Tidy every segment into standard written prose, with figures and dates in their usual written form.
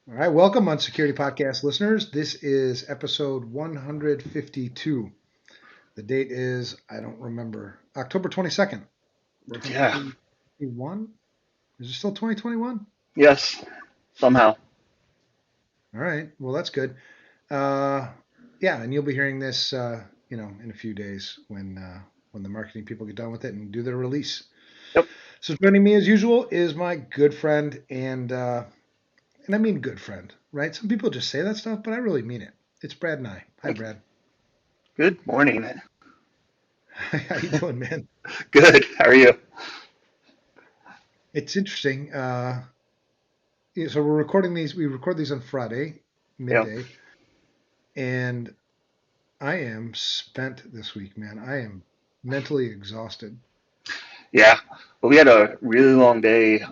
All right, welcome Unsecurity Podcast listeners. This is episode 152. The date is, I don't remember, October 22nd, Yeah. 2021. Is it still 2021? Yes. Somehow. All right, well, that's good. Uh, yeah, and you'll be hearing this, in a few days when the marketing people get done with it and do their release. Yep. So joining me as usual is my good friend and I mean good friend, right? Some people just say that stuff, but I really mean it. It's Brad and I. Hi, Thank you. Brad. Good morning. How you doing, man? Good. How are you? It's interesting. Yeah, so we're recording these. We record these on Friday Yeah. midday, and I am spent this week, man. I am mentally exhausted. Yeah. Well, we had a really long day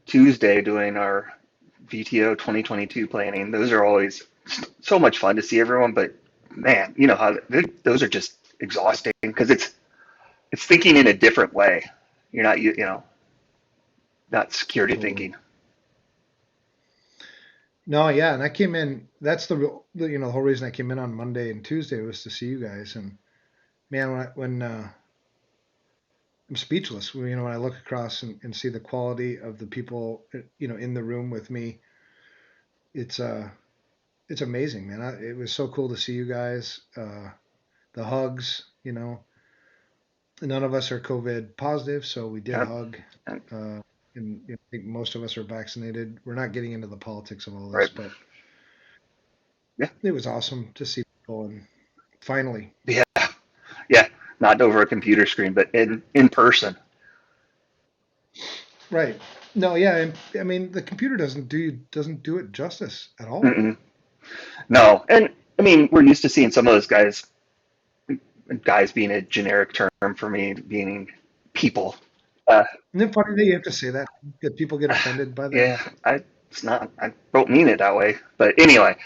Tuesday doing our VTO 2022 planning. Those are always so much fun to see everyone, but man, you know how those are just exhausting because it's thinking in a different way. You're not not security Totally. thinking. No, yeah, and I came in. That's the whole reason I came in on Monday and Tuesday was to see you guys. And man, when I'm speechless. When I look across and see the quality of the people, in the room with me, it's uh, it's amazing, man. It was so cool to see you guys. The hugs, none of us are COVID positive, so we did Yeah. hug. And- Uh, and I think most of us are vaccinated. We're not getting into the politics of all this, Right. but Yeah. it was awesome to see people. And finally, Yeah. Yeah. Not over a computer screen, but in person. right? No, yeah, and I mean the computer doesn't do it justice at all. Mm-mm. No. And I mean, we're used to seeing some of those guys being a generic term for me, being people. Uh, Isn't it funny that you have to say that people get offended by that? yeah, I don't mean it that way. But anyway,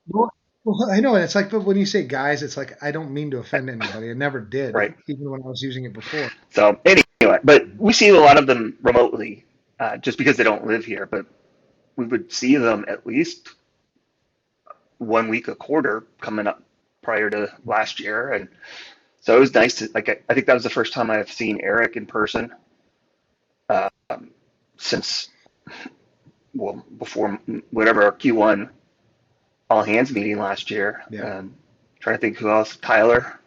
Well, well, I know, and it's like, but when you say guys, it's like I don't mean to offend anybody. I never did, right. even when I was using it before. So anyway, but we see a lot of them remotely, just because they don't live here. But we would see them at least 1 week a quarter coming up prior to last year, and so it was nice to like. I think that was the first time I've seen Eric in person since well before whatever our Q1 all hands meeting last year. Yeah. Trying to think who else. Tyler.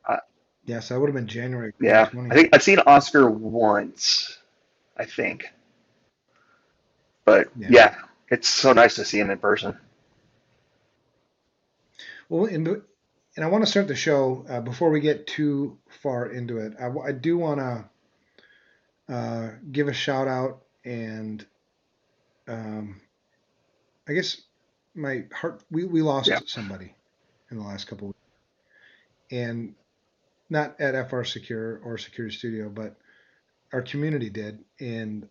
Uh, Yes, that would have been January yeah, I 2020. think I've seen Oscar once. I think, but Yeah. yeah, it's so nice to see him in person. Well, and I want to start the show before we get too far into it. I do want to give a shout out and um, I guess my heart. We Yeah, lost somebody in the last couple of weeks, and not at FRSecure or Security Studio, but our community did, and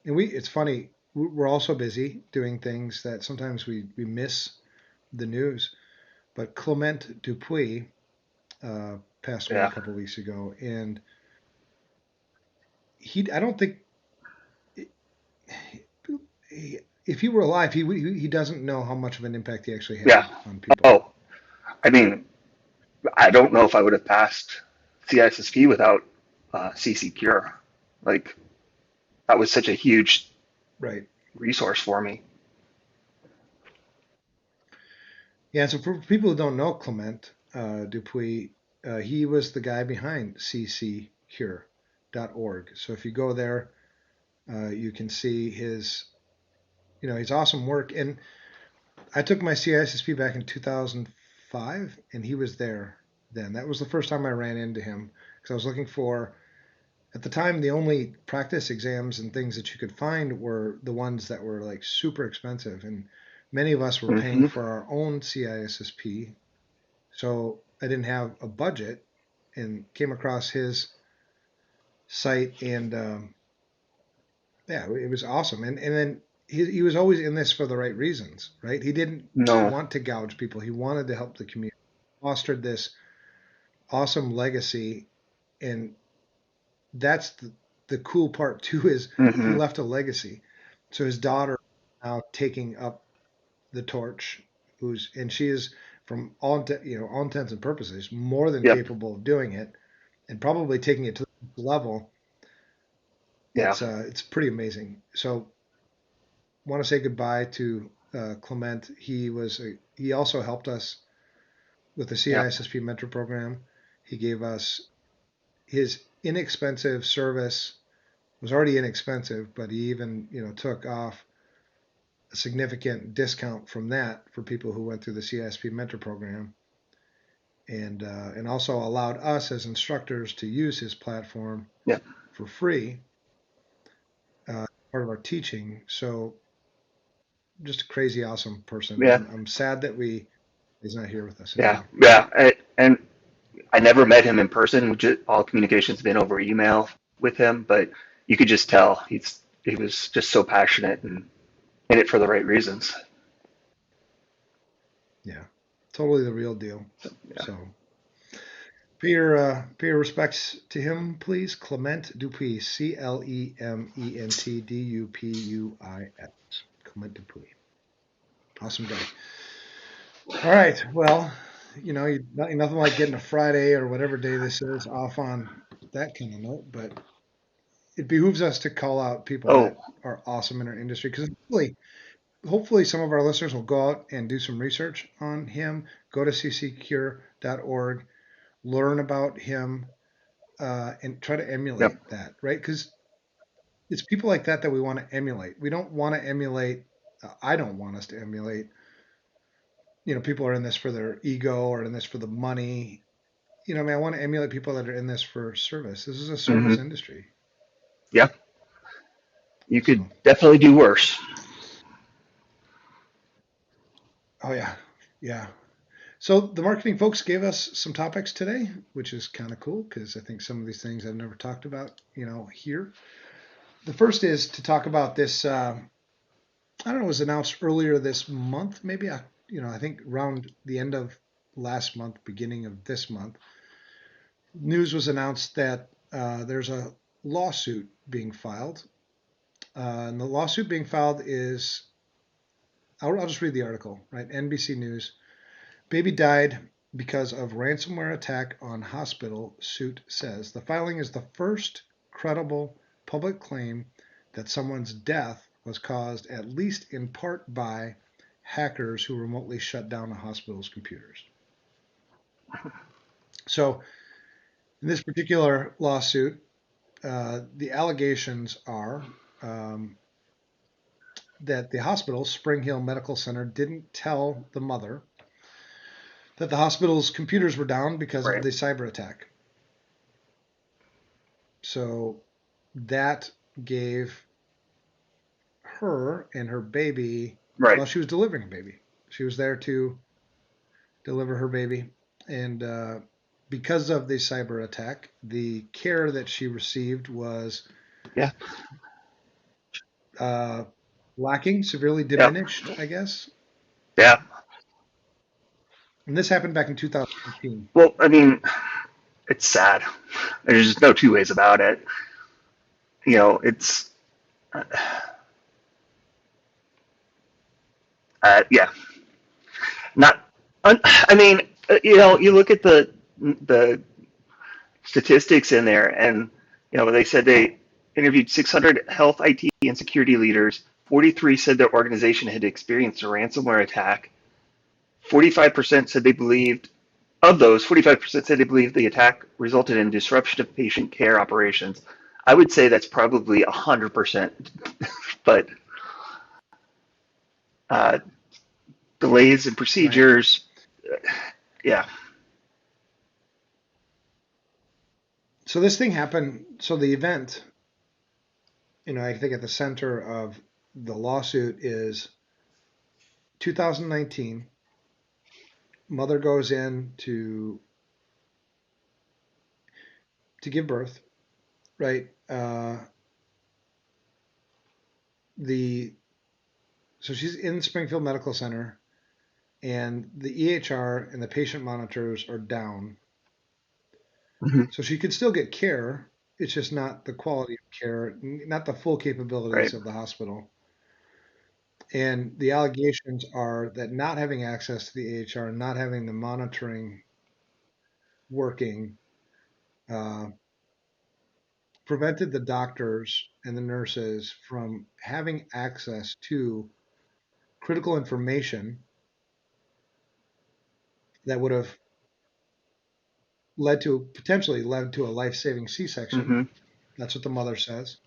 we. It's funny. We're also busy doing things that sometimes we miss the news. But Clement Dupuis passed away a yeah, couple of weeks ago, and I don't think if he were alive, he doesn't know how much of an impact he actually yeah. had on people. Oh, I mean, I don't know if I would have passed CISSP without CCCure. Like that was such a huge Right. resource for me. Yeah. So for people who don't know Clement Dupuis, he was the guy behind cccure.org. So if you go there, you can see his awesome work. And I took my CISSP back in 2005, and he was there then. That was the first time I ran into him because I was looking for, at the time, the only practice exams and things that you could find were the ones that were like super expensive. And many of us were paying Hmm. for our own CISSP. So I didn't have a budget and came across his site and yeah, it was awesome. And then he was always in this for the right reasons, right? He didn't No. want to gouge people. He wanted to help the community. Fostered this awesome legacy, and that's the cool part too is he Hmm. left a legacy. So his daughter now taking up the torch. And she is from all intents and purposes more than Yep. capable of doing it, and probably taking it to the level. Yeah. It's pretty amazing. So want to say goodbye to Clement. He also helped us with the Yep. CISSP mentor program. He gave us his inexpensive service was already inexpensive, but he even took off a significant discount from that for people who went through the CISP mentor program, and also allowed us as instructors to use his platform Yep. for free, part of our teaching. So just a crazy awesome person. Yeah. I'm sad that he's not here with us Yeah. anymore. Yeah. And I never met him in person. Just, all communication's been over email with him, but you could just tell he was just so passionate and in it for the right reasons. Yeah, totally the real deal. Yeah. So pay your respects to him, please. Clement Dupuis, ClementDupuis. Clement Dupuis. Awesome guy. All right. Well, nothing like getting a Friday or whatever day this is off on that kind of note, but it behooves us to call out people Oh, that are awesome in our industry because hopefully some of our listeners will go out and do some research on him. Go to cccure.org, learn about him, and try to yep. emulate that, right? Because it's people like that we want to emulate. We don't want to emulate. I don't want us to emulate. People are in this for their ego or in this for the money. I mean, I want to emulate people that are in this for service. This is a Hmm. service industry. Yeah. You could So, definitely do worse. oh yeah, yeah. So the marketing folks gave us some topics today, which is kind of cool because I think some of these things I've never talked about, here. The first is to talk about this. I don't know. It was announced earlier this month, maybe. I think around the end of last month, beginning of this month, news was announced that there's a lawsuit being filed, and the lawsuit being filed is. I'll just read the article, right? NBC News. Baby died because of ransomware attack on hospital, suit says. The filing is the first credible public claim that someone's death was caused at least in part by hackers who remotely shut down a hospital's computers. So, in this particular lawsuit, the allegations are that the hospital, Spring Hill Medical Center, didn't tell the mother that the hospital's computers were down because of Right. the cyber attack. So that gave her and her baby, Right. well, she was delivering a baby. She was there to deliver her baby. And because of the cyber attack, the care that she received was Yeah. uh, lacking, severely Yep. diminished, I guess. Yeah. And this happened back in 2018. Well, I mean, it's sad. There's just no two ways about it. It's yeah, not. I mean, you look at the statistics in there, and they said they interviewed 600 health, IT, and security leaders. 43 said their organization had experienced a ransomware attack. 45% said they believed of those. 45% said they believed the attack resulted in disruption of patient care operations. I would say that's probably 100%, but uh, delays in Right. procedures, yeah, So this thing happened. So the event, I think at the center of the lawsuit is 2019. Mother goes in to give birth, right? The So she's in Springfield Medical Center, and the EHR and the patient monitors are down, mm-hmm. so she could still get care. It's just not the quality of care, not the full Right, capabilities of the hospital. And the allegations are that not having access to the AHR, not having the monitoring working, uh, prevented the doctors and the nurses from having access to critical information that would have potentially led to a life-saving C-section. Mm-hmm. That's what the mother says.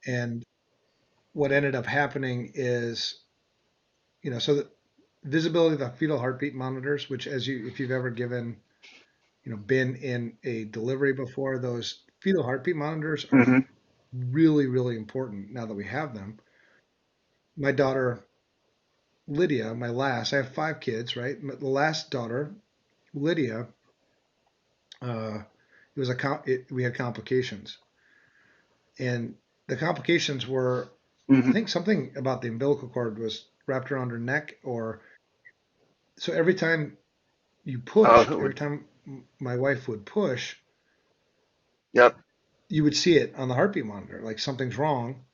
And what ended up happening is, so the visibility of the fetal heartbeat monitors, which if you've ever been in a delivery before, those fetal heartbeat monitors are Mm-hmm. really, really important now that we have them. My daughter, Lydia, I have 5 kids, right? The last daughter, Lydia, uh, we had complications. And the complications were, I Mm-hmm. think something about the umbilical cord was wrapped around her neck, or so every time you Oh, pushed, it every would. time my wife would push, Yep. you would see it on the heartbeat monitor, like something's wrong,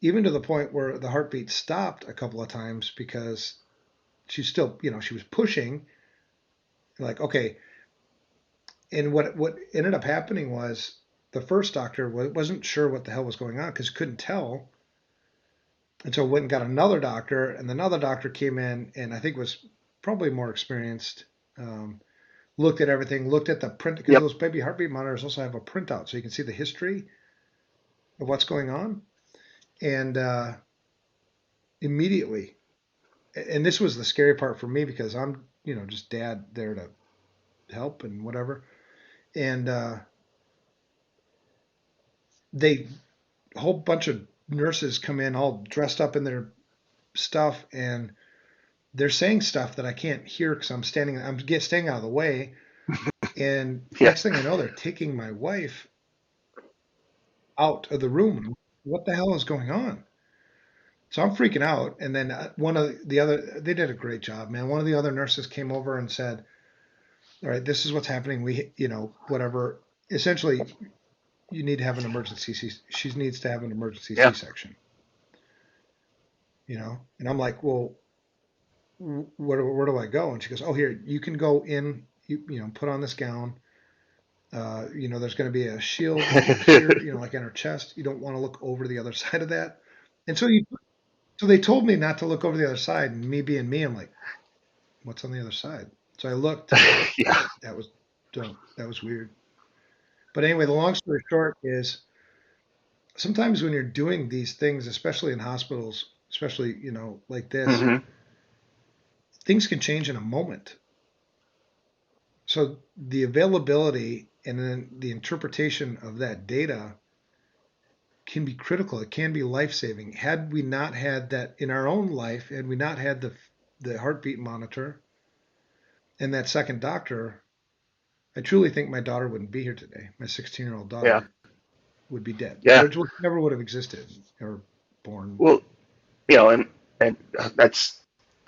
even to the point where the heartbeat stopped a couple of times because she still, she was pushing, like, okay. And what ended up happening was the first doctor wasn't sure what the hell was going on because couldn't tell. And so went and got another doctor, and another doctor came in and I think was probably more experienced. Um, Looked at everything, looked at the print because Yep. those baby heartbeat monitors also have a printout, so you can see the history of what's going on. And immediately, and this was the scary part for me because I'm, just dad there to help and whatever. And they a whole bunch of nurses come in all dressed up in their stuff, and they're saying stuff that I can't hear because staying out of the way. And Yeah. next thing I know, they're taking my wife out of the room. What the hell is going on? So I'm freaking out. And then they did a great job, man. One of the other nurses came over and said, all right, this is what's happening. Whatever. Essentially, you need to have an emergency. She needs to have an emergency Yeah. C-section, And I'm like, well, where do I go? And she goes, oh, here, you can go in, put on this gown. There's going to be a shield here, like in her chest. You don't want to look over to the other side of that. And so they told me not to look over the other side, and me being me, I'm like, what's on the other side? So I looked, and Yeah. that was that was weird. But anyway, the long story short is sometimes when you're doing these things, especially in hospitals, especially like this, Mm-hmm. things can change in a moment. So the availability and then the interpretation of that data can be critical. It can be life saving. Had we not had that in our own life, had we not had the heartbeat monitor and that second doctor, I truly think my daughter wouldn't be here today. My 16-year-old Yeah. daughter would be dead. Yeah. Never would have existed or born. Well, and that's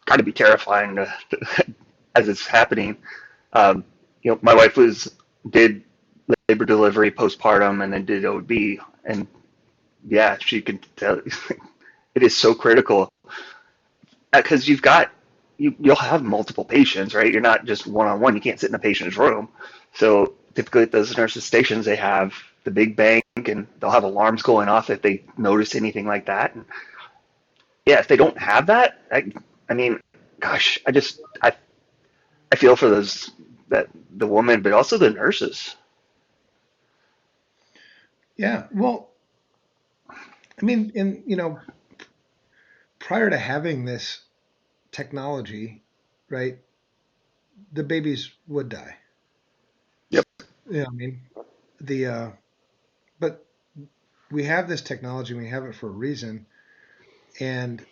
got to be terrifying as it's happening. Um, my wife did labor delivery postpartum and then did OB, and yeah, she could tell it is so critical because you'll have multiple patients, right? You're not just one on one. You can't sit in a patient's room. So typically at those nurses stations, they have the big bank and they'll have alarms going off if they notice anything like that. And yeah, if they don't have that, I mean, gosh, I feel for that the woman, but also the nurses. Yeah. Well, I mean, prior to having this technology, right, the babies would die. Yep. Yeah. I mean, the but we have this technology and we have it for a reason. And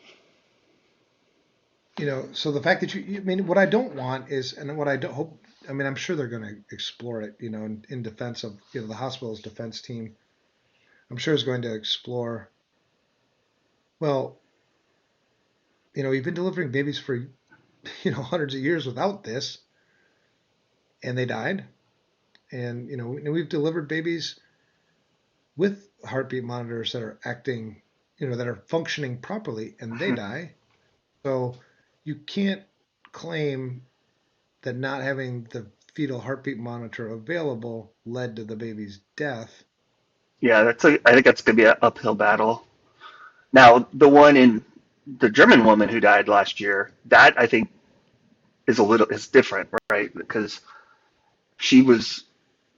so the fact that I mean, what I don't want is, and what I don't hope, I mean, I'm sure they're going to explore it, in defense of, the hospital's defense team. I'm sure is going to explore, well, we've been delivering babies for, hundreds of years without this, and they died. And, we've delivered babies with heartbeat monitors that are acting, that are functioning properly and they die. So you can't claim that not having the fetal heartbeat monitor available led to the baby's death. Yeah, I think that's gonna be an uphill battle. Now, the one in the German woman who died last year, that I think is different, right? Because she was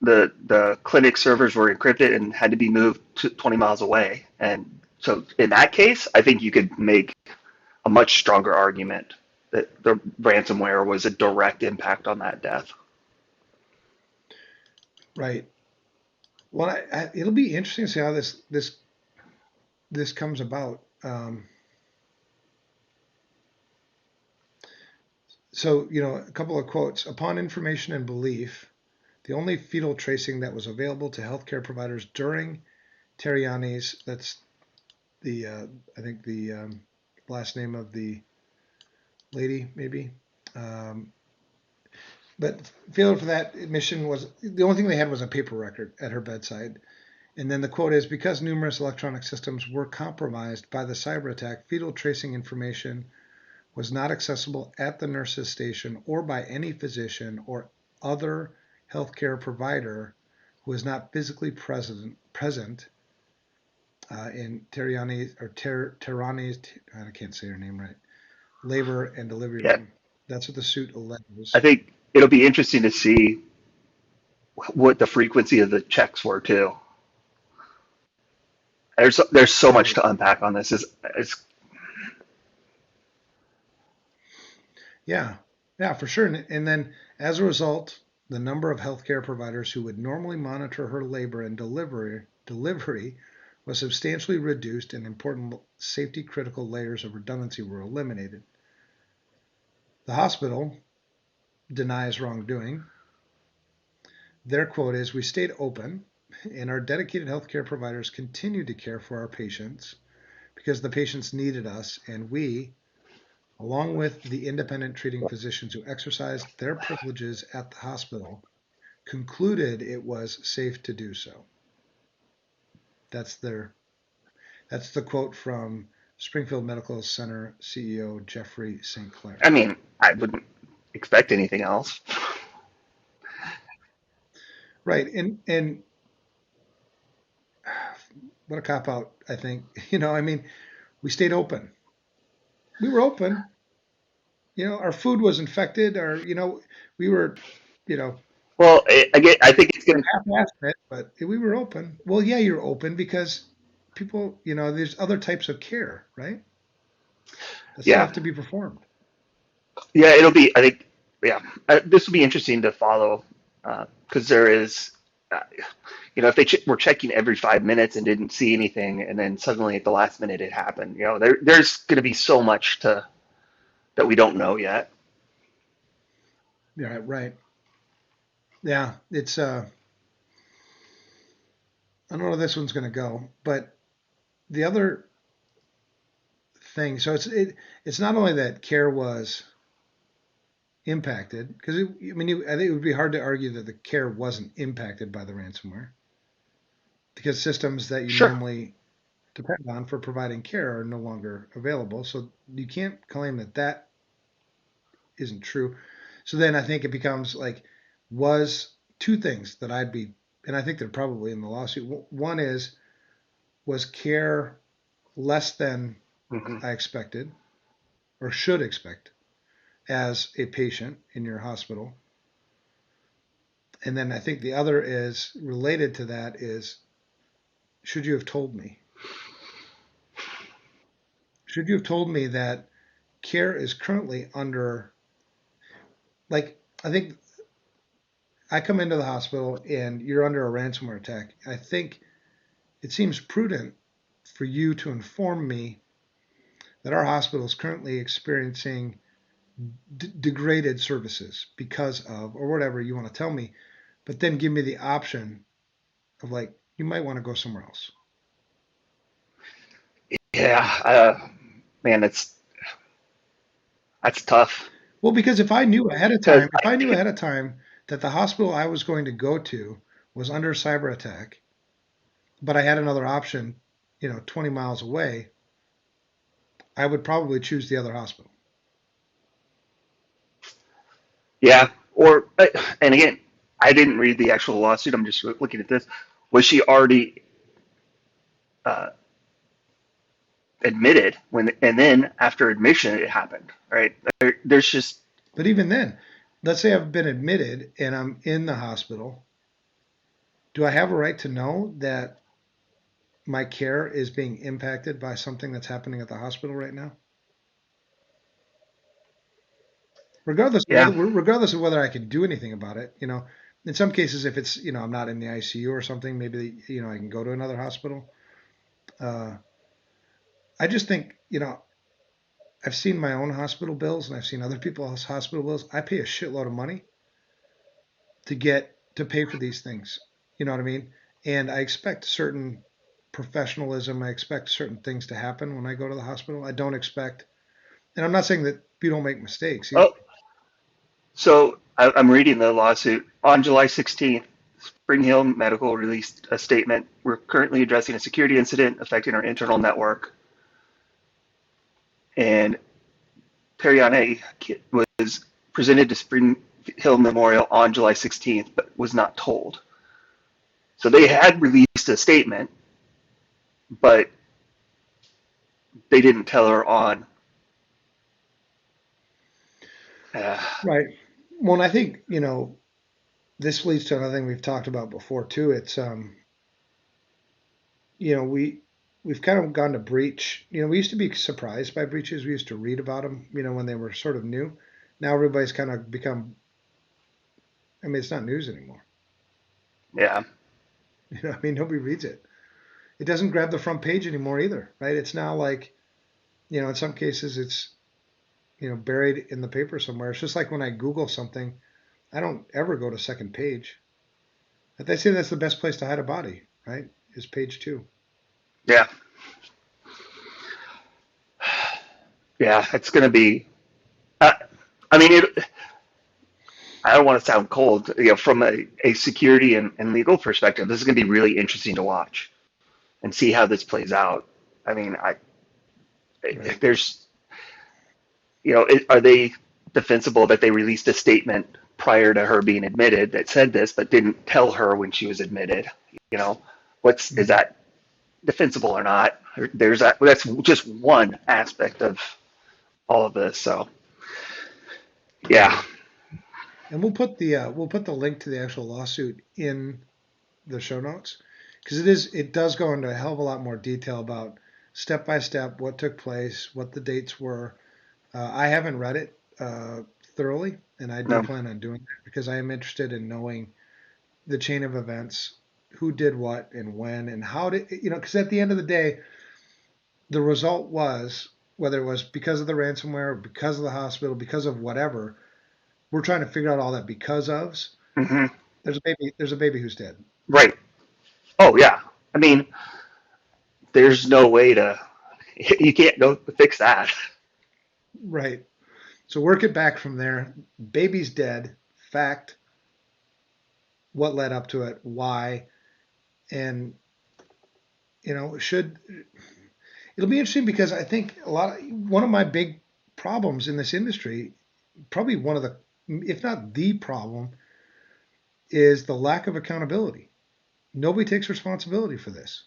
the clinic servers were encrypted and had to be moved to 20 miles away. And so in that case, I think you could make a much stronger argument that the ransomware was a direct impact on that death. Right. Well, it'll be interesting to see how this comes about. So, a couple of quotes. Upon information and belief, the only fetal tracing that was available to healthcare providers during Terriani's, that's the, I think the last name of the lady, maybe. Um, but failure for that admission was the only thing they had was a paper record at her bedside. And then the quote is because numerous electronic systems were compromised by the cyber attack, fetal tracing information was not accessible at the nurse's station or by any physician or other healthcare provider who was not physically present in Terani's, I can't say her name right, labor and delivery Yeah, room. That's what the suit I alleges. think it'll be interesting to see what the frequency of the checks were too. There's so much Right. to unpack on this. It's Yeah. Yeah, for sure. And then as a result, the number of healthcare providers who would normally monitor her labor and delivery was substantially reduced and important safety critical layers of redundancy were eliminated. The hospital denies wrongdoing. Their quote is, "We stayed open and our dedicated healthcare providers continued to care for our patients because the patients needed us and we, along with the independent treating physicians who exercised their privileges at the hospital, concluded it was safe to do so." That's their that's the quote from Springfield Medical Center CEO Jeffrey St. I Clair. mean, I wouldn't expect anything else. Right, and what a cop out, I think. I mean, we stayed open. We were open. Our food was infected, or we were, you know, Well, I think it's going to, half-assed it, but we were open. Well, yeah, you're open because people, there's other types of care, right? That still yeah, have to be performed. yeah, it'll be, I think, yeah, this will be interesting to follow because there is, uh, if were checking every 5 minutes and didn't see anything, and then suddenly at the last minute it happened, there's going to be so much that we don't know yet. Yeah, right. Yeah, it's I don't know how this one's going to go, but the other thing, so it's not only that care was impacted, because I mean, I think it would be hard to argue that the care wasn't impacted by the ransomware, because systems that you Sure. normally depend on for providing care are no longer available. So you can't claim that that isn't true. So then I think it becomes like, was two things that I'd be, and I think they're probably in the lawsuit. One is, was care less than Hmm. I expected or should expect as a patient in your hospital? And then I think the other is related to that is, should you have told me? Should you have told me that care is currently under, like, I think I come into the hospital and you're under a ransomware attack. I think it seems prudent for you to inform me that our hospital is currently experiencing degraded services because of, or whatever you want to tell me, but then give me the option of, like, you might want to go somewhere else. Yeah, man, that's tough Well, because because if I I knew think ahead of time that the hospital I was going to go to was under cyber attack, but I had another option, 20 miles away, I would probably choose the other hospital. Yeah. Or, and again, I didn't read the actual lawsuit. I'm just looking at this. Was she already uh, admitted when, and then after admission, it happened, right? There's just, But even then, let's say I've been admitted and I'm in the hospital. Do I have a right to know that my care is being impacted by something that's happening at the hospital right now? yeah. Regardless of whether I can do anything about it, in some cases, if it's, I'm not in the ICU or something, maybe, I can go to another hospital. Uh, I just think, I've seen my own hospital bills and I've seen other people's hospital bills. I pay a shitload of money to pay for these things. You know what I mean? And I expect certain professionalism. I expect certain things to happen when I go to the hospital. I don't expect, and I'm not saying that you don't make mistakes either. Oh, so I'm reading the lawsuit. On July 16th, Spring Hill Medical released a statement. We're currently addressing a security incident affecting our internal network. And Periane was presented to Spring Hill Memorial on July 16th, but was not told. So they had released a statement, but they didn't tell her on. Uh, Right. Well, and I think, this leads to another thing we've talked about before too. It's you know, we've kind of gone to breach. We used to be surprised by breaches. We used to read about them, when they were sort of new. Now everybody's kind of become. I mean, it's not news anymore. yeah, I mean, nobody reads it. It doesn't grab the front page anymore either, right? It's now like, in some cases, it's buried in the paper somewhere. It's just like when I Google something, I don't ever go to second page. But they say that's the best place to hide a body, right? Is page two. yeah, yeah. It's going to be. Uh, I mean, I don't want to sound cold. From a security and legal perspective, this is going to be really interesting to watch and see how this plays out. I mean, Right. there's, are they defensible that they released a statement prior to her being admitted that said this, but didn't tell her when she was admitted? You know, is Mhm. that defensible or not? There's that. That's just one aspect of all of this. So, Right. yeah, And we'll put the link to the actual lawsuit in the show notes because it does go into a hell of a lot more detail about step by step what took place, what the dates were. I haven't read it thoroughly, and I do no, plan on doing that because I am interested in knowing the chain of events, who did what and when and how did because at the end of the day, the result was whether it was because of the ransomware, because of the hospital, because of whatever, we're trying to figure out all that because ofs. hmm There's a baby who's dead. right. Oh, yeah. I mean, there's no way to. You can't go fix that. Right. So work it back from there. Baby's dead. Fact. What led up to it? Why? And should it'll be interesting because I think one of my big problems in this industry, probably one of the, if not the problem, is the lack of accountability. Nobody takes responsibility for this.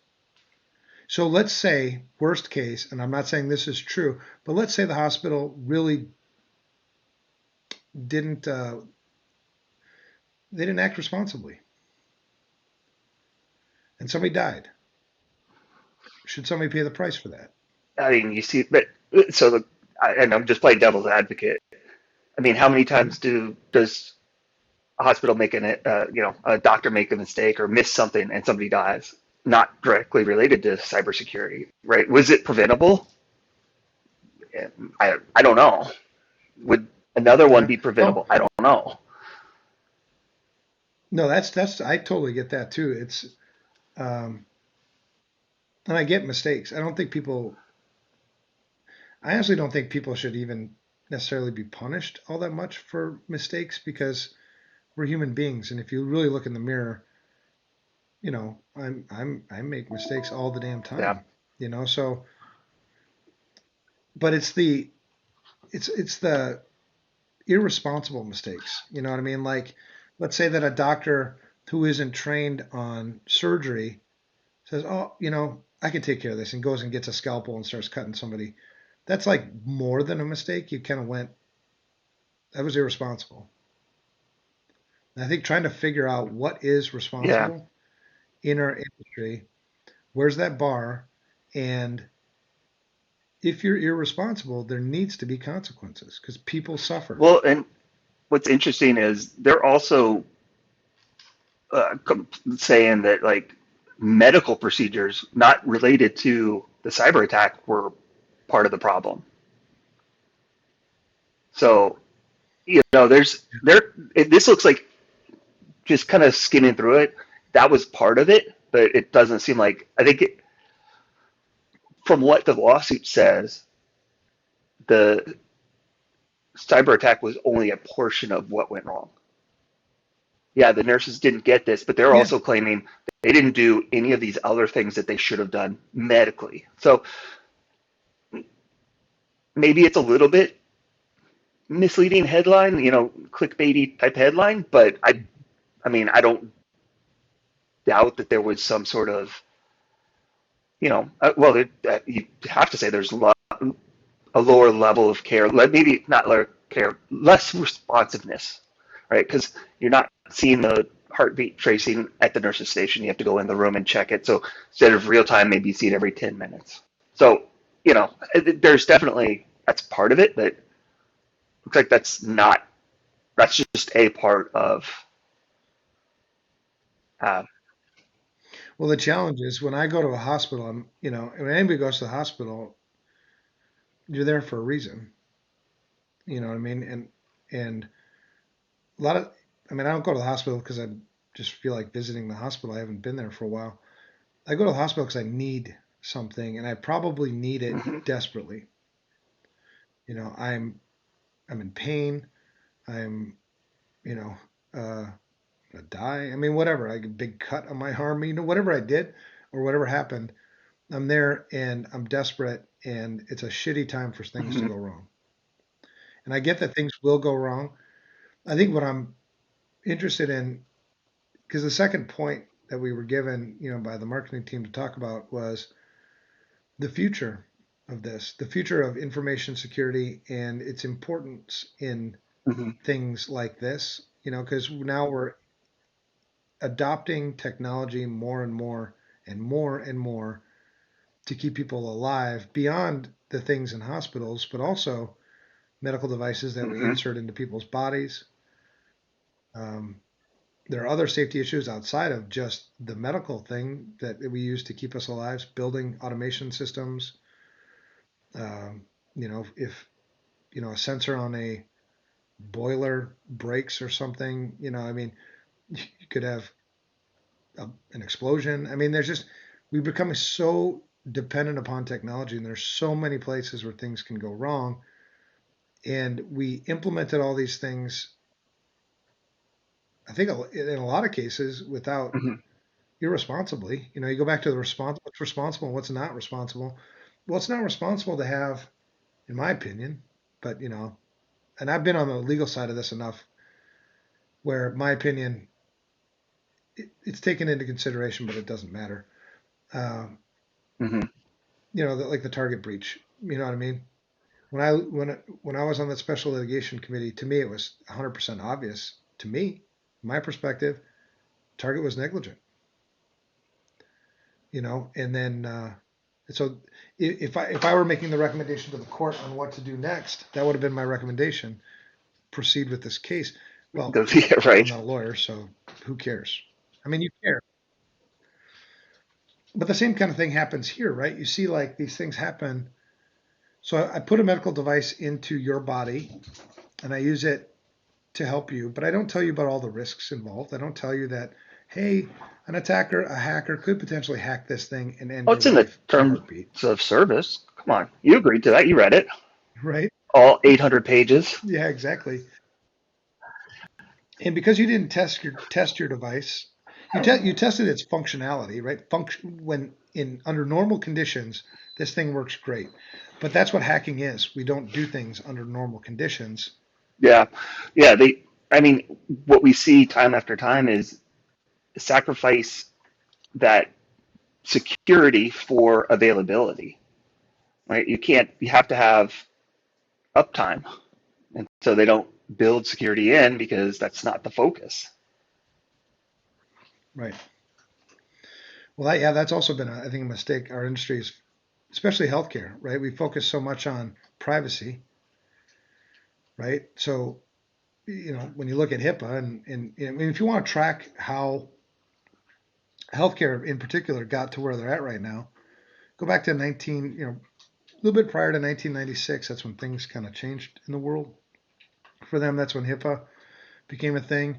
So let's say, worst case, and I'm not saying this is true, but let's say the hospital really didn't, they didn't act responsibly and somebody died. Should somebody pay the price for that? I mean, you see, but so and I'm just playing devil's advocate. I mean, how many Mhm. times does a hospital make a doctor make a mistake or miss something and somebody dies, not directly related to cybersecurity, right? Was it preventable? I don't know. Would another one Yeah. be Well, preventable? I don't know. no, I totally get that too. Um, and I get mistakes. I honestly don't think people should even necessarily be punished all that much for mistakes because we're human beings. And if you really look in the mirror, I make mistakes all the damn Yeah. time, so but it's the irresponsible mistakes. You know what I mean? Like, let's say that a doctor who isn't trained on surgery says, "Oh, I can take care of this," and goes and gets a scalpel and starts cutting somebody. That's like more than a mistake. You kind of went, that was irresponsible. And I think trying to figure out what is Yeah. responsible in our industry, where's that bar, and if you're irresponsible, there needs to be consequences because people suffer. Well, and what's interesting is they're also saying that like medical procedures not related to the cyber attack were part of the problem. So, this looks like just kind of skimming through it. That was part of it, but it doesn't seem like, I think from what the lawsuit says, the cyber attack was only a portion of what went wrong. Yeah, the nurses didn't get this, but they're Yeah. also claiming they didn't do any of these other things that they should have done medically. So maybe it's a little bit misleading headline, clickbaity type headline, but I mean, I don't doubt that there was some sort of, you have to say there's a lower level of care, maybe not lower care, less responsiveness, right? Because you're not seeing the heartbeat tracing at the nurse's station. You have to go in the room and check it. So instead of real time, maybe you see it every 10 minutes. So, there's definitely, that's part of it, but looks like that's just a part of, uh, Well, the challenge is when I go to a hospital, when anybody goes to the hospital, you're there for a reason. You know what I mean? And a lot of, I don't go to the hospital because I just feel like visiting the hospital. I haven't been there for a while. I go to the hospital because I need something, and I probably need it mhm, desperately. I'm in pain. I'm, you know, gonna die. Whatever. I get a big cut on my arm. Whatever I did or whatever happened, I'm there and I'm desperate, and it's a shitty time for things to mhm, go wrong. And I get that things will go wrong. I think what I'm interested in, because the second point that we were given, by the marketing team to talk about was the future of this, the future of information security and its importance in mhm, things like this, because now we're adopting technology more and more and more and more to keep people alive beyond the things in hospitals, but also medical devices that we mhm, insert into people's bodies. Um, there are other safety issues outside of just the medical thing that we use to keep us alive, building automation systems. If a sensor on a boiler breaks or something, you could have an explosion. There's just we've become so dependent upon technology, and there's so many places where things can go wrong. And we implemented all these things, I think, in a lot of cases, without mhm. irresponsibly. You go back to what's responsible and what's not responsible. Well, it's not responsible to have, in my opinion, but and I've been on the legal side of this enough where my opinion it's taken into consideration, but it doesn't matter. Um, Mhm. like the target breach. You know what I mean? When I was on that special litigation committee, to me it was 100% obvious. To me, my perspective, Target was negligent. And then so if I were making the recommendation to the court on what to do next, that would have been my recommendation. Proceed with this case. Well, Yeah, I'm right. not a lawyer, so who cares? You care, but the same kind of thing happens here, right? You see, like these things happen. So I put a medical device into your body, and I use it to help you, but I don't tell you about all the risks involved. I don't tell you that, hey, a hacker could potentially hack this thing and end Well, your it's in the life in a terms heartbeat, of service. Come on. You agreed to that. You read it. right? All 800 pages. Yeah, exactly. And because you didn't test your device, you tested its functionality, right? Function when in under normal conditions, this thing works great. But that's what hacking is. We don't do things under normal conditions. Yeah, yeah. I mean, what we see time after time is sacrifice that security for availability, right? You have to have uptime. And so they don't build security in because that's not the focus. Right. Well, yeah, that's also been, I think, a mistake. Our industry is, especially healthcare, right? We focus so much on privacy, right? So, when you look at HIPAA I mean, if you want to track how healthcare in particular got to where they're at right now, go back to a little bit prior to 1996. That's when things kind of changed in the world. For them, that's when HIPAA became a thing.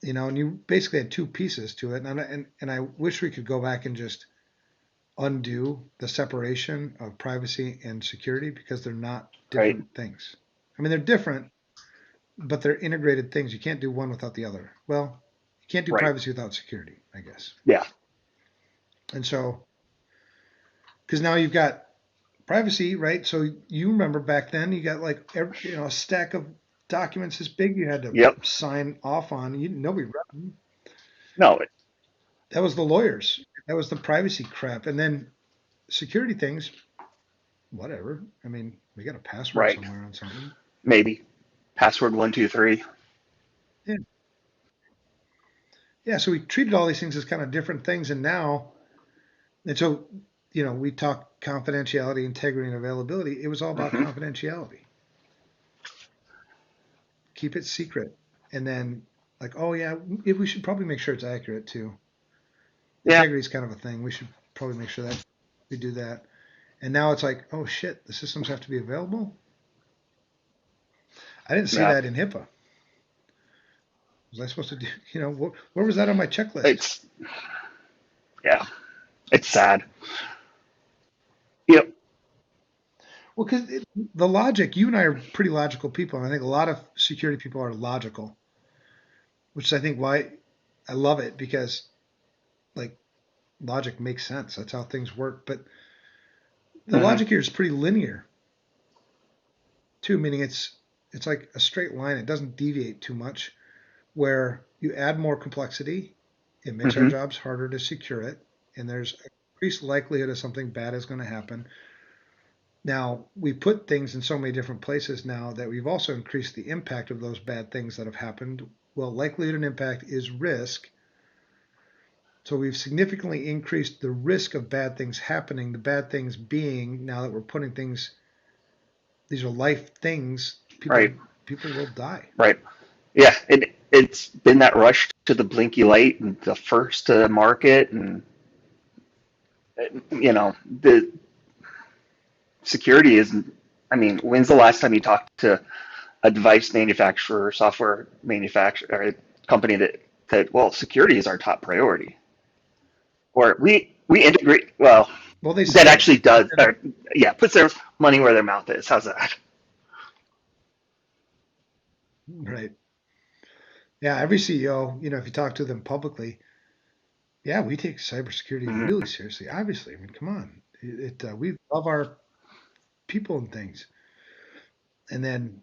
And you basically had two pieces to it. And I wish we could go back and just undo the separation of privacy and security because they're not Right, different things. I mean, they're different, but they're integrated things. You can't do one without the other. Well, you can't do right. privacy without security, I guess. Yeah, And so, because now you've got privacy, right? So you remember back then, you got like a stack of documents this big you had to yep. sign off on. Nobody read them. No, That was the lawyers. That was the privacy crap. And then security things, whatever. I mean, we got a password right. somewhere on something. Maybe. Password 123. Yeah. Yeah. So we treated all these things as kind of different things. And so, we talk confidentiality, integrity, and availability. It was all about Hmm. confidentiality. Keep it secret. And then, like, oh, yeah, we should probably make sure it's accurate too. Yeah, Integrity is kind of a thing. We should probably make sure that we do that. And now it's like, oh, shit, the systems have to be available. I didn't see yeah. that in HIPAA. Was I supposed to do, where was that on my checklist? It's yeah. It's sad. Yep. Well, because the logic, you and I are pretty logical people. And I think a lot of security people are logical, which is, I think, why I love it because, like, logic makes sense. That's how things work. But the Hmm. logic here is pretty linear, too, meaning it's like a straight line. It doesn't deviate too much. Where you add more complexity, it makes our Hmm. jobs harder to secure it, and there's increased likelihood of something bad is going to happen. Now, we put things in so many different places now that we've also increased the impact of those bad things that have happened. Well, likelihood and impact is risk. So we've significantly increased the risk of bad things happening, the bad things being now that we're putting things, these are life things, Right, people will die. right. Yeah, it's been that rush to the blinky light and the first to market, and the security isn't. I mean, when's the last time you talked to a device manufacturer, or software manufacturer, or a company that said, "Well, security is our top priority," or we integrate. Well, Well, they that say it. actually does. Or, yeah, puts their money where their mouth is. How's that? Right. Yeah, every CEO, if you talk to them publicly, yeah, we take cybersecurity really Mhm. seriously. Obviously, I mean, come on, we love our people and things. And then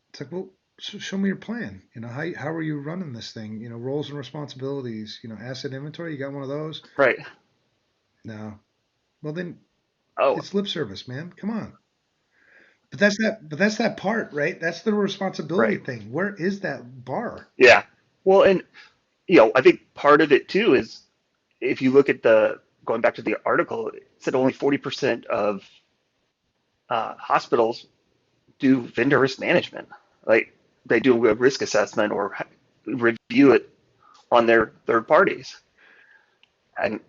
it's like, well, show me your plan. How are you running this thing? Roles and responsibilities. Asset inventory. You got one of those? Right. No. Well, then Oh, it's lip service, man. Come on. But that's that part, right? That's the responsibility right. thing. Where is that bar? Yeah. Well, and I think part of it too is if you look at the going back to the article, it said only 40% of hospitals do vendor risk management. Like they do a risk assessment or review it on their third parties, and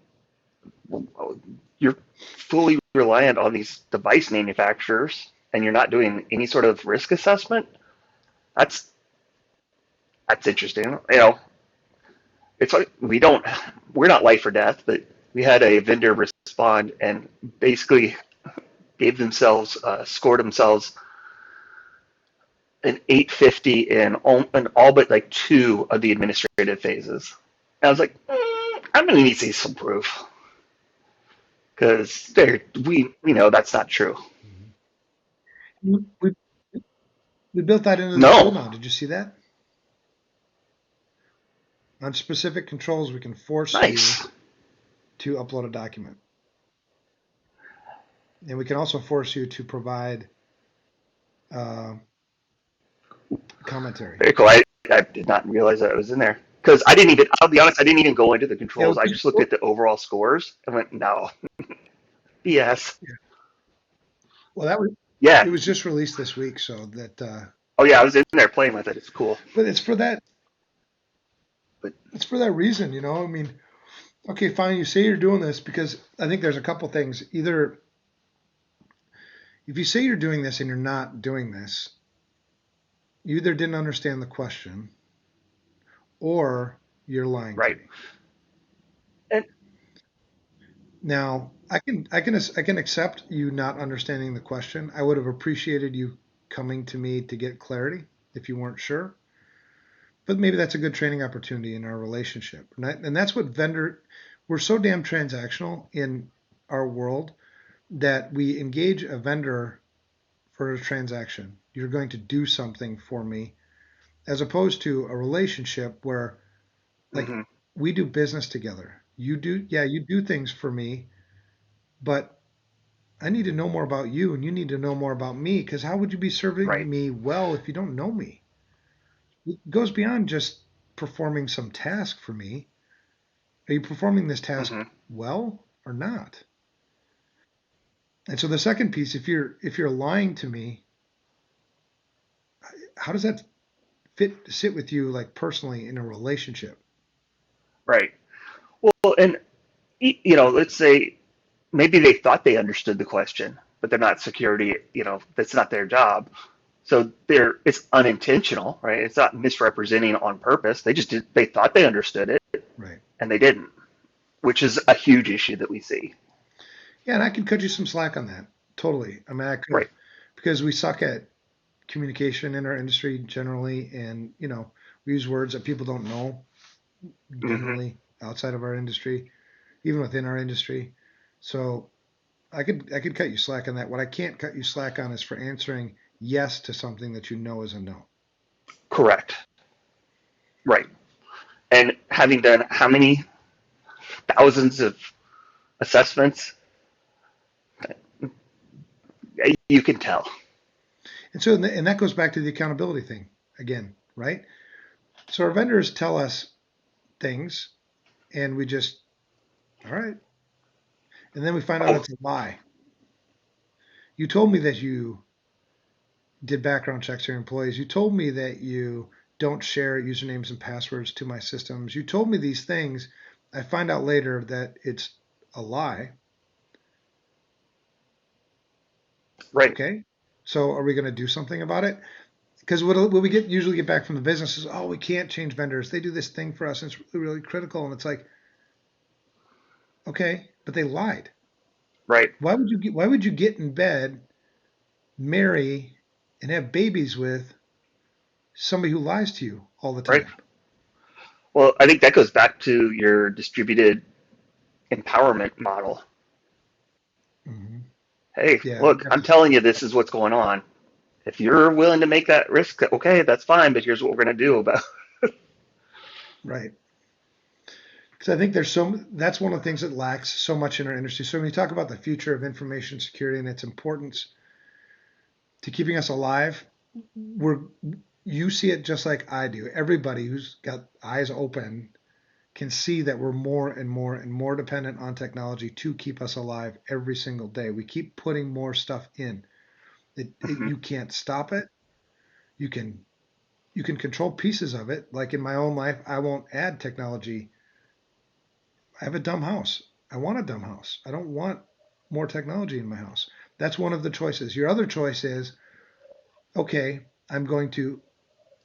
you're fully reliant on these device manufacturers, and you're not doing any sort of risk assessment. That's that's interesting. It's like we're not life or death, but we had a vendor respond and basically gave themselves scored themselves an 850 in all but like two of the administrative phases. And I was like, I'm going to need to see some proof because we know that's not true. We, we built that into the tool No. now. Did you see that? On specific controls, we can force you Nice. to upload a document. And we can also force you to provide uh, commentary. Very cool. I did not realize that it was in there. Because I didn't even, I'll be honest, I didn't even go into the Yeah, controls. I just looked at the overall scores and went, no, BS. well, that was Yeah. it was just released this week, so that. Oh, yeah, I was in there playing with it. It's cool. But it's for that. But, It's for that reason, you know. I mean, okay, fine. You say you're doing this because I think there's a couple things. Either if you say you're doing this and you're not doing this, you either didn't understand the question or you're lying to right. me. And, Now, I can accept you not understanding the question. I would have appreciated you coming to me to get clarity if you weren't sure. But maybe that's a good training opportunity in our relationship. And that's what we're so damn transactional in our world that we engage a vendor for a transaction. You're going to do something for me, as opposed to a relationship where, like, mm-hmm, we do business together. You do things for me, but I need to know more about you and you need to know more about me because how would you be serving right. me well if you don't know me? It goes beyond just performing some task for me. Are you performing this task Mm-hmm, well or not? And so the second piece, if you're lying to me, how does that sit with you like personally in a relationship? right. Well, and, let's say maybe they thought they understood the question, but they're not security, that's not their job. So it's unintentional, right? It's not misrepresenting on purpose. They thought they understood it Right. and they didn't, which is a huge issue that we see. Yeah, and I could cut you some slack on that. Totally. I mean, I could Right. because we suck at communication in our industry generally, and we use words that people don't know Mm-hmm. generally outside of our industry, even within our industry. So I could cut you slack on that. What I can't cut you slack on is for answering yes to something that you know is a no. Correct. Right. And having done how many thousands of assessments, you can tell. And that goes back to the accountability thing again, right? So our vendors tell us things, and we just all right, and then we find out Oh, it's a lie. You told me that you did background checks on your employees. You told me that you don't share usernames and passwords to my systems. You told me these things. I find out later that it's a lie. right. Okay. So are we going to do something about it? Because what we usually get back from the business is, oh, we can't change vendors. They do this thing for us, and it's really, really critical. And it's like, okay, but they lied. Right. Why would you get in bed, marry, and have babies with somebody who lies to you all the Right. time? Well, I think that goes back to your distributed empowerment model. Hmm. Hey, Yeah, look, I'm telling you this is what's going on. If you're willing to make that risk, okay, that's fine, but here's what we're going to do about it. right. Because I think that's one of the things that lacks so much in our industry. So when you talk about the future of information security and its importance to keeping us alive, we're you see it just like I do. Everybody who's got eyes open can see that we're more and more and more dependent on technology to keep us alive every single day. We keep putting more stuff in. Mhm. You can't stop it. You can you can control pieces of it. Like in my own life, I won't add technology. I have a dumb house. I want a dumb house. I don't want more technology in my house. That's one of the choices. Your other choice is, okay, I'm going to,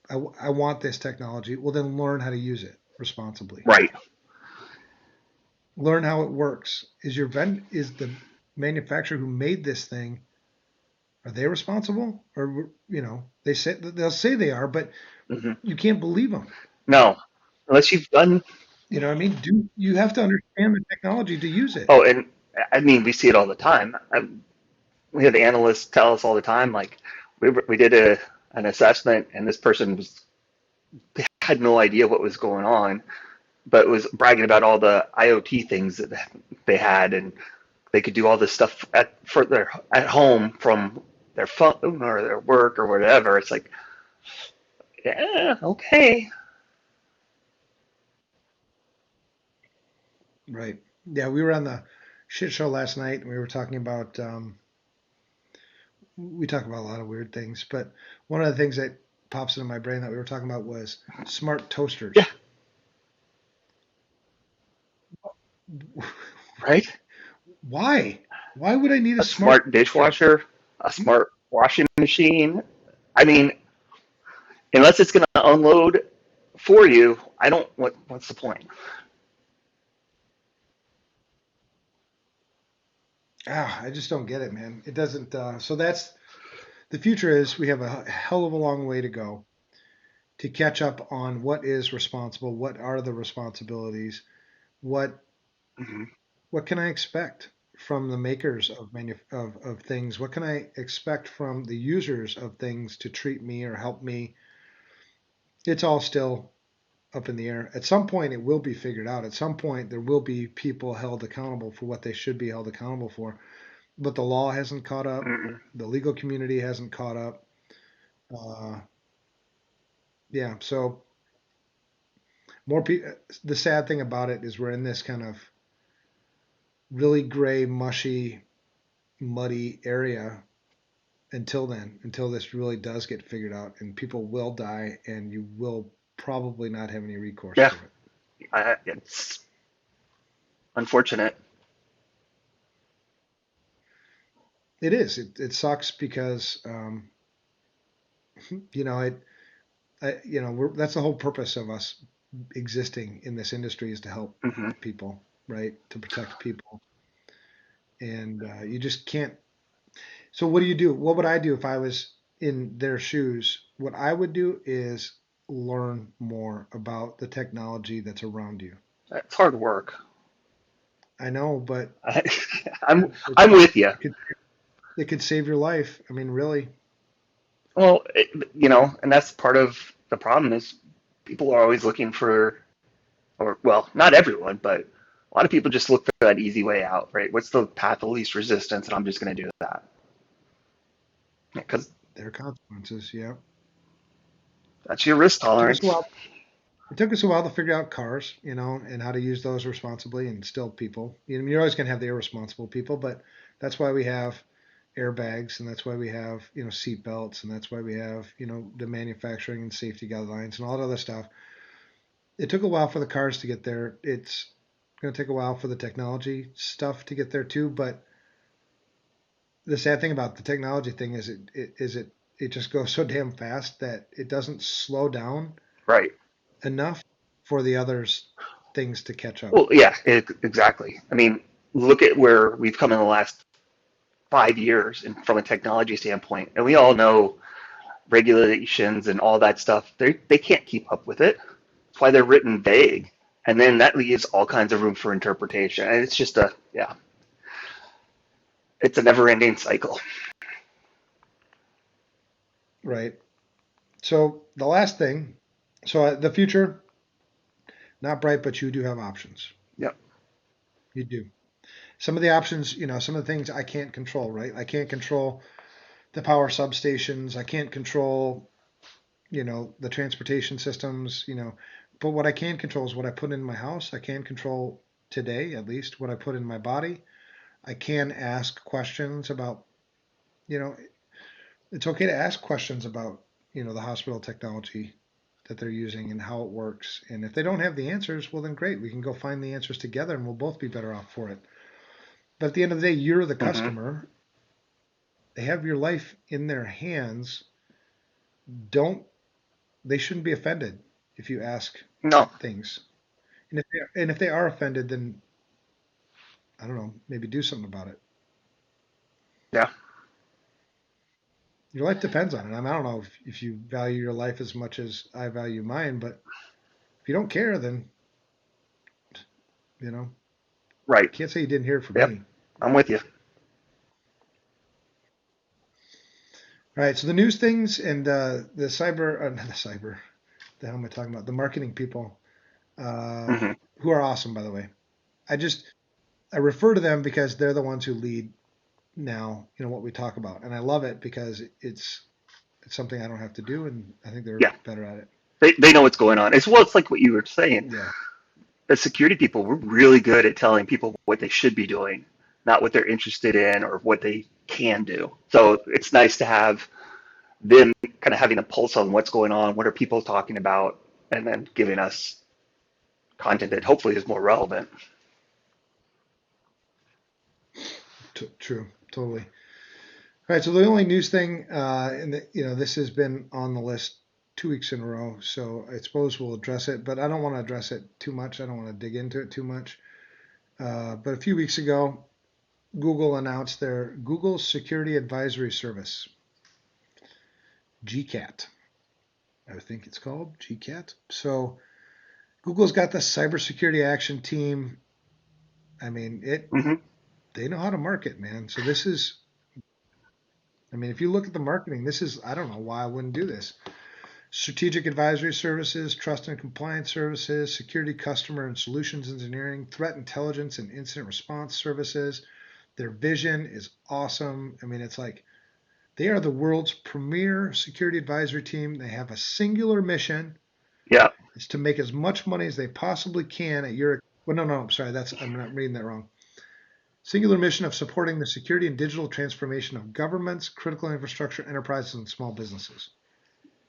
I want this technology. Well, then learn how to use it responsibly. Right. Learn how it works. Is the manufacturer who made this thing, are they responsible? Or, they'll say they are, but Hmm. you can't believe them. No, unless you've done. You know what I mean? You have to understand the technology to use it. Oh, and I mean, we see it all the time. we have analysts tell us all the time, like we did an assessment and this person had no idea what was going on, but was bragging about all the IoT things that they had, and they could do all this stuff at home from their phone or their work or whatever. It's like, yeah, okay. Right. Yeah, we were on the shit show last night and we were talking about we talk about a lot of weird things, but one of the things that pops into my brain that we were talking about was smart Yeah, toasters. right. Why? Why would I need a A smart smart toaster? dishwasher, a smart washing machine. I mean, unless it's going to unload for you, I don't. What's the point? Ah, I just don't get it, man. It doesn't. So that's the future is we have a hell of a long way to go to catch up on what is responsible, what are the responsibilities, what Mm-hmm. what can I expect from the makers of things? What can I expect from the users of things to treat me or help me? It's all still up in the air. At some point, it will be figured out. At some point, there will be people held accountable for what they should be held accountable for. But the law hasn't caught up. Mm-mm. The legal community hasn't caught up. Uh, yeah. So more people. The sad thing about it is we're in this kind of really gray, mushy, muddy area until then, until this really does get figured out, and people will die, and you will probably not have any recourse Yeah, to it. it's unfortunate. It is. It sucks because you know that's the whole purpose of us existing in this industry is to help Mm-hmm. people, right? To protect people, and you just can't. So what do you do? What would I do if I was in their shoes? What I would do is learn more about the technology that's around you. It's hard work. I know, but I, I'm it I'm with you. could it could save your life. I mean, really. Well, and that's part of the problem is people are always looking for, or well, not everyone, but a lot of people just look for that easy way out, right? What's the path of least resistance, and I'm just going to do that because There are consequences. Yeah. that's your risk Took us a tolerance. while. It took us a while to figure out cars, and how to use those responsibly and still people. You're always going to have the irresponsible people, but that's why we have airbags and that's why we have, seat belts and that's why we have, the manufacturing and safety guidelines and all that other stuff. It took a while for the cars to get there. It's going to take a while for the technology stuff to get there too, but the sad thing about the technology thing is it just goes so damn fast that it doesn't slow down Right. enough for the others things to catch up. Well, yeah, exactly. I mean, look at where we've come in the last 5 years from a technology standpoint, and we all know regulations and all that stuff. They can't keep up with it. That's why they're written vague, and then that leaves all kinds of room for interpretation. And it's just it's a never-ending cycle. Right. So the last thing, so the future, not bright, but you do have options. Yep. You do. Some of the options, some of the things I can't control, right? I can't control the power substations. I can't control, the transportation systems, but what I can control is what I put in my house. I can control today, at least, what I put in my body. I can ask questions about, you know, it's okay to ask questions about, the hospital technology that they're using and how it works. And if they don't have the answers, well, then great. We can go find the answers together and we'll both be better off for it. But at the end of the day, you're the Mm-hmm. customer. They have your life in their hands. Don't, they shouldn't be offended if you ask No. things. And if they are offended, then I don't know, maybe do something about it. Yeah. Your life depends on it. I don't know if you value your life as much as I value mine, but if you don't care, then, you know, Right. can't say you didn't hear it from Yep. me. I'm with you. All right. So the news things and the cyber, not the cyber, the hell am I talking about? The marketing people, uh, Hmm. who are awesome, by the way. I just, I refer to them because they're the ones who lead now, what we talk about. And I love it because it's something I don't have to do. And I think they're Yeah, better at it. they know what's going on. As well, it's like what you were saying. Yeah. The security people, we're really good at telling people what they should be doing, not what they're interested in or what they can do. So it's nice to have them kind of having a pulse on what's going on, what are people talking about, and then giving us content that hopefully is more relevant. True. Totally. All right, so the only news thing, this has been on the list 2 weeks in a row, so I suppose we'll address it, but I don't want to address it too much. I don't want to dig into it too much. But a few weeks ago, Google announced their Google Security Advisory Service, GCAT, I think it's called GCAT. So Google's got the cybersecurity action team. I mean, Hmm. they know how to market, man. So this is, I mean, if you look at the marketing, this is, I don't know why I wouldn't do this. Strategic advisory services, trust and compliance services, security, customer and solutions engineering, threat intelligence and incident response services. Their vision is awesome. I mean, it's like they are the world's premier security advisory team. They have a singular mission. Yeah. It's to make as much money as they possibly can at your, well, no, I'm sorry. I'm not reading that wrong. Singular mission of supporting the security and digital transformation of governments, critical infrastructure, enterprises, and small businesses.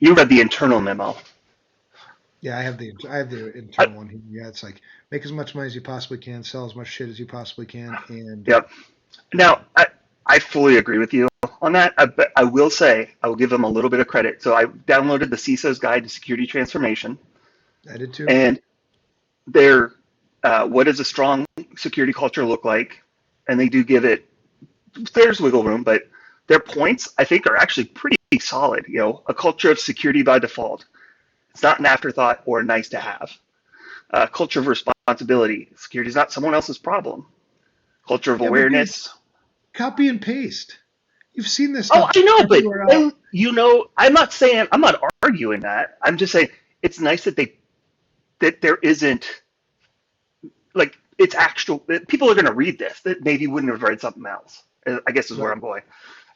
You read the internal memo. Yeah, I have the I, internal one here. Yeah, it's like make as much money as you possibly can, sell as much shit as you possibly can, and yep. Now, I fully agree with you on that. But I will say, I will give them a little bit of credit. So I downloaded the CISO's Guide to Security Transformation, I did too. and their what does a strong security culture look like? And they do give it, there's wiggle room, but their points I think are actually pretty solid. A culture of security by default. It's not an afterthought or nice to have. Culture of responsibility. Security is not someone else's problem. Culture of Yeah, but dude, awareness. copy and paste. You've seen this Oh, stuff I know, but everywhere else. I'm not saying, I'm not arguing that. I'm just saying it's nice that there isn't, like, it's actual, that people are going to read this that maybe wouldn't have read something else. I guess is where Right. I'm going.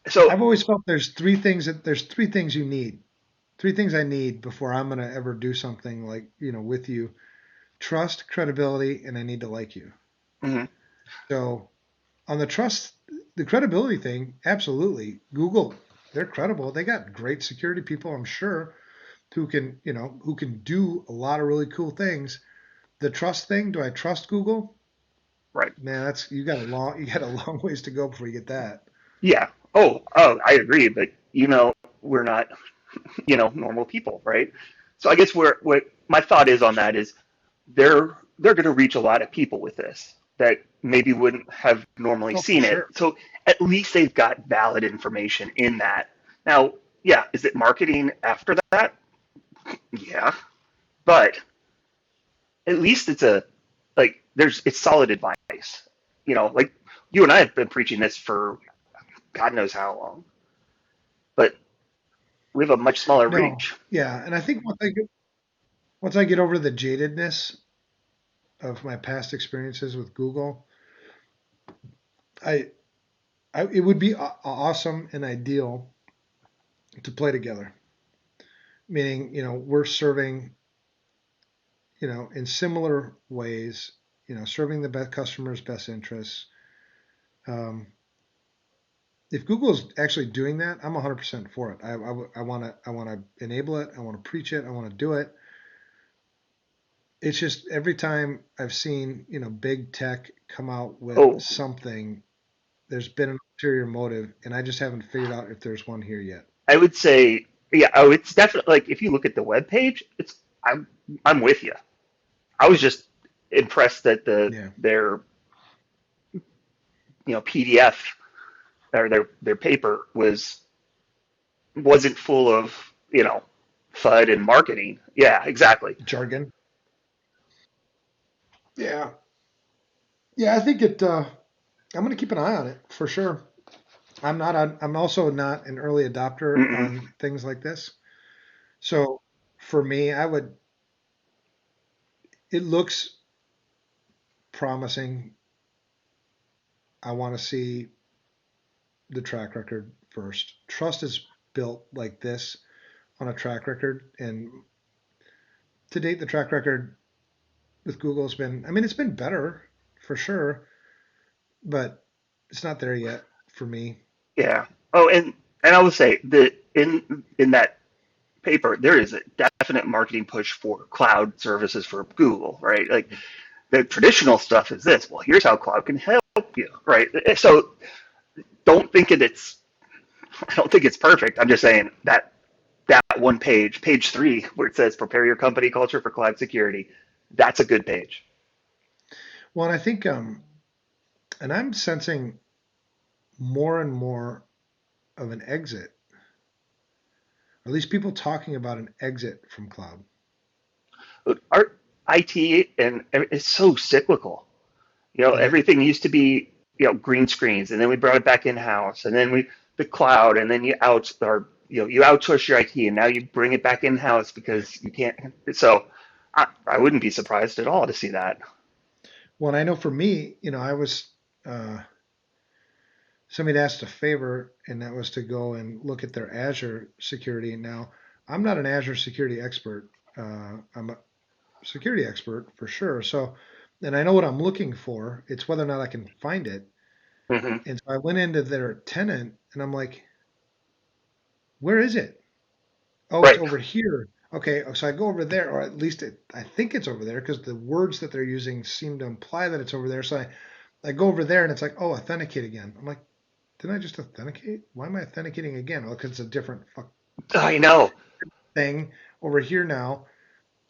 So, I've always felt there's three things you need. Three things I need before I'm gonna ever do something like, with you. Trust, credibility, and I need to like you. mhm. So on the credibility thing, absolutely. Google, they're credible. They got great security people, I'm sure, who can do a lot of really cool things. The trust thing, do I trust Google? Right. Man, that's you got a long ways to go before you get that. Yeah. I agree, but we're not, normal people, right? So I guess what my thought is on that is they're going to reach a lot of people with this that maybe wouldn't have normally Oh, for seen it. sure. So at least they've got valid information in that. Now, yeah, is it marketing after that? Yeah, but at least it's solid advice. Like you and I have been preaching this for God knows how long, but we have a much smaller No, reach. yeah, and I think once I get over the jadedness of my past experiences with Google, I, it would be awesome and ideal to play together. Meaning, we're serving, in similar ways, serving the best customers' best interests. Um, if Google is actually doing that, I'm 100% for it. I want to enable it. I want to preach it. I want to do it. It's just every time I've seen, big tech come out with Oh, something, there's been an ulterior motive, and I just haven't figured out if there's one here yet. I would say, yeah. Oh, it's definitely like if you look at the web page, I'm with you. I was just impressed that Yeah. their PDF or their paper wasn't full of FUD and marketing. Yeah, exactly. Jargon. Yeah. Yeah, I think I'm going to keep an eye on it for sure. I'm also not an early adopter Mm-mm. on things like this. So for me, it looks promising. I want to see the track record first. Trust is built like this on a track record. And to date, the track record with Google has been, I mean, it's been better for sure, but it's not there yet for me. Yeah. Oh, and I will say that in that paper, there is a definite marketing push for cloud services for Google, right? Like the traditional stuff is this. Well, here's how cloud can help you, right? So don't think it's. I don't think it's perfect. I'm just saying that one page, page 3, where it says prepare your company culture for cloud security. That's a good page. Well, and I think, and I'm sensing more and more of an exit, or at least people talking about an exit from cloud. Our IT and it's so cyclical. Yep. Everything used to be, green screens, and then we brought it back in house, and then the cloud, and then you outsource your IT, and now you bring it back in house because you can't. So I wouldn't be surprised at all to see that. Well, and I know for me, uh, somebody asked a favor, and that was to go and look at their Azure security. Now, I'm not an Azure security expert. I'm a security expert for sure. So, and I know what I'm looking for. It's whether or not I can find it. Hmm. And so I went into their tenant, and I'm like, where is it? Oh, it's Right. over here. Okay, so I go over there, or at least I think it's over there because the words that they're using seem to imply that it's over there. So I go over there, and it's like, oh, authenticate again. I'm like, didn't I just authenticate? Why am I authenticating again? Well, because it's a different I know. thing over here now.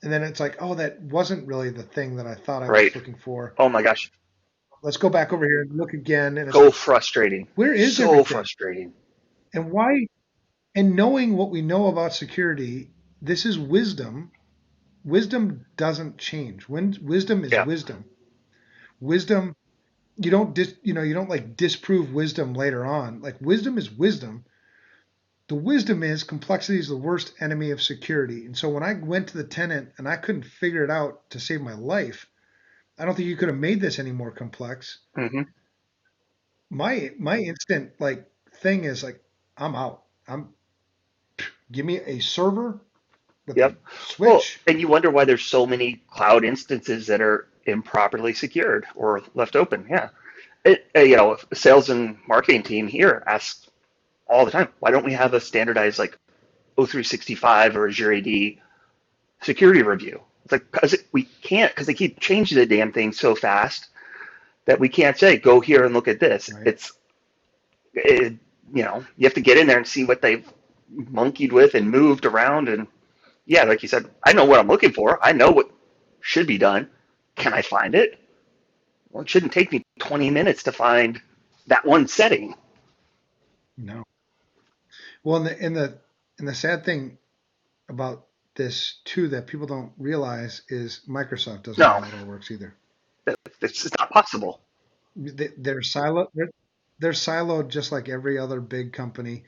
And then it's like, oh, that wasn't really the thing that I thought I was Right. looking for. Oh my gosh. Let's go back over here and look again. And it's So like, frustrating. where is So everything? frustrating. And why? And knowing what we know about security, this is wisdom. Wisdom doesn't change. When wisdom is Yeah. wisdom. Wisdom, you don't like disprove wisdom later on. Like wisdom is wisdom. The wisdom is complexity is the worst enemy of security. And so when I went to the tenant and I couldn't figure it out to save my life, I don't think you could have made this any more complex. Hmm. My instant like thing is like I'm out. I'm Give me a server with a Yep. Well, switch. and you wonder why there's so many cloud instances that are improperly secured or left open. Yeah. A sales and marketing team here asks all the time, why don't we have a standardized like O365 or Azure AD security review? It's like, because we can't, because they keep changing the damn thing so fast that we can't say, go here and look at this. Right. It, you have to get in there and see what they've monkeyed with and moved around. And yeah, like you said, I know what I'm looking for. I know what should be done. Can I find it? Well, it shouldn't take me 20 minutes to find that one setting. No. Well, and the sad thing about this too that people don't realize is Microsoft doesn't know No, how it all works either. it's not possible. They're siloed. They're siloed just like every other big company.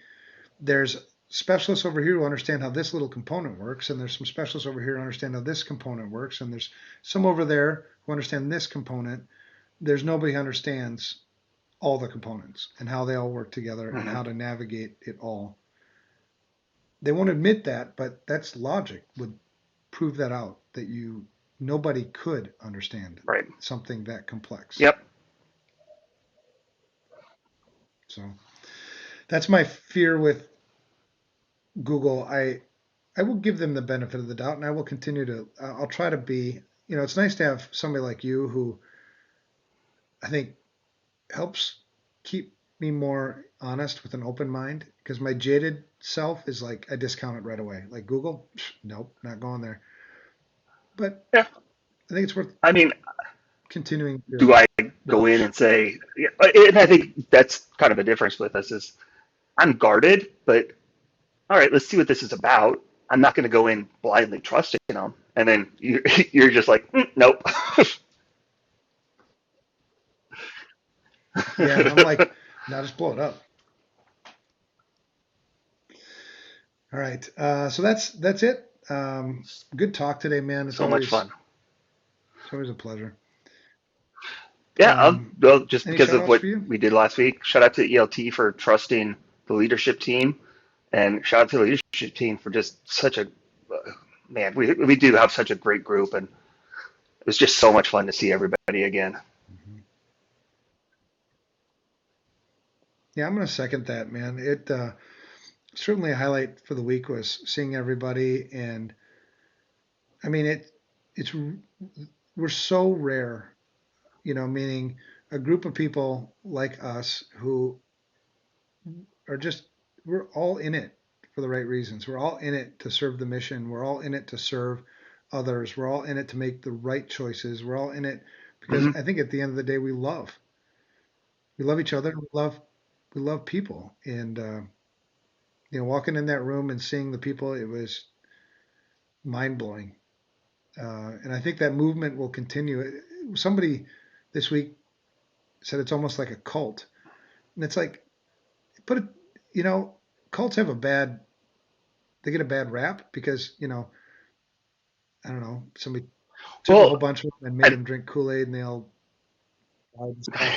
There's specialists over here who understand how this little component works, and there's some specialists over here who understand how this component works, and there's some over there who understand this component. There's nobody who understands all the components and how they all work together and Hmm. how to navigate it all. They won't admit that, but that's logic would prove that out that you nobody could understand Right. something that complex. Yep. So that's my fear with Google. I will give them the benefit of the doubt, and I will continue to. I'll try to be. It's nice to have somebody like you who I think helps keep me more honest with an open mind because my jaded self is like I discount it right away. Like Google, nope, not going there. But Yeah. I think it's worth I mean, continuing to do I go in watch. and say, yeah, and I think that's kind of a difference with us is I'm guarded, but all right, let's see what this is about. I'm not going to go in blindly trusting them. And then you're just like, nope. Yeah, I'm like, now just blow it up. All right. So that's it. Good talk today, man. So much fun. It's always a pleasure. Yeah, well, just Any because shout of outs what for you? we did last week, shout out to ELT for trusting the leadership team, and shout out to the leadership team for just such a man. We do have such a great group, and it was just so much fun to see everybody again. Mhm. Yeah, I'm going to second that, man. It certainly a highlight for the week was seeing everybody, and I mean it's we're so rare, meaning a group of people like us who are just we're all in it for the right reasons. We're all in it to serve the mission. We're all in it to serve others. We're all in it to make the right choices. We're all in it because Hmm. I think at the end of the day we love each other. We love people, and walking in that room and seeing the people, it was mind blowing. And I think that movement will continue. Somebody this week said it's almost like a cult, and it's like put it, you know, cults have a bad they get a bad rap because I don't know, somebody took a whole Well, bunch of them and made I, them drink Kool-Aid and they all died and stuff.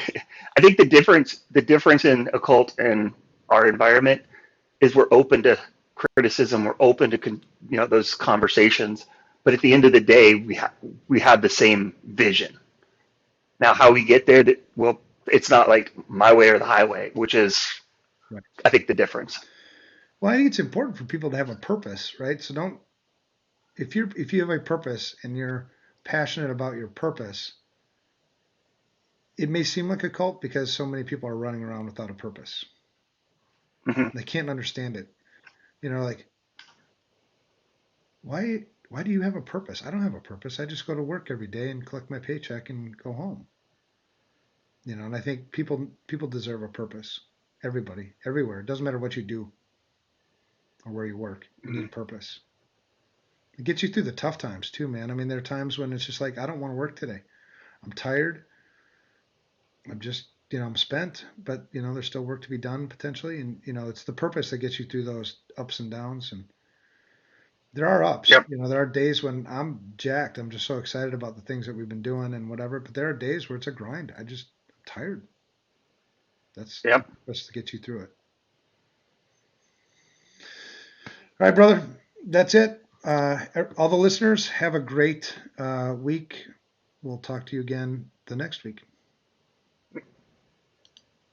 I think the difference in a cult and our environment is we're open to criticism, we're open to those conversations, but at the end of the day, we have the same vision. Now, how we get there, well, it's not like my way or the highway, which is, Right. I think, the difference. Well, I think it's important for people to have a purpose, right? So don't if you have a purpose and you're passionate about your purpose, it may seem like a cult because so many people are running around without a purpose. Hmm. They can't understand it. Like why do you have a purpose? I don't have a purpose. I just go to work every day and collect my paycheck and go home. And I think people deserve a purpose. Everybody, everywhere. It doesn't matter what you do or where you work. You need a purpose. It gets you through the tough times too, man. I mean, there are times when it's just like I don't want to work today. I'm tired. I'm just, I'm spent, but there's still work to be done potentially, and it's the purpose that gets you through those ups and downs. And there are ups. Yep. There are days when I'm jacked. I'm just so excited about the things that we've been doing and whatever. But there are days where it's a grind. I'm tired. That's the Yep. purpose to get you through it. All right, brother. That's it. All the listeners have a great week. We'll talk to you again the next week.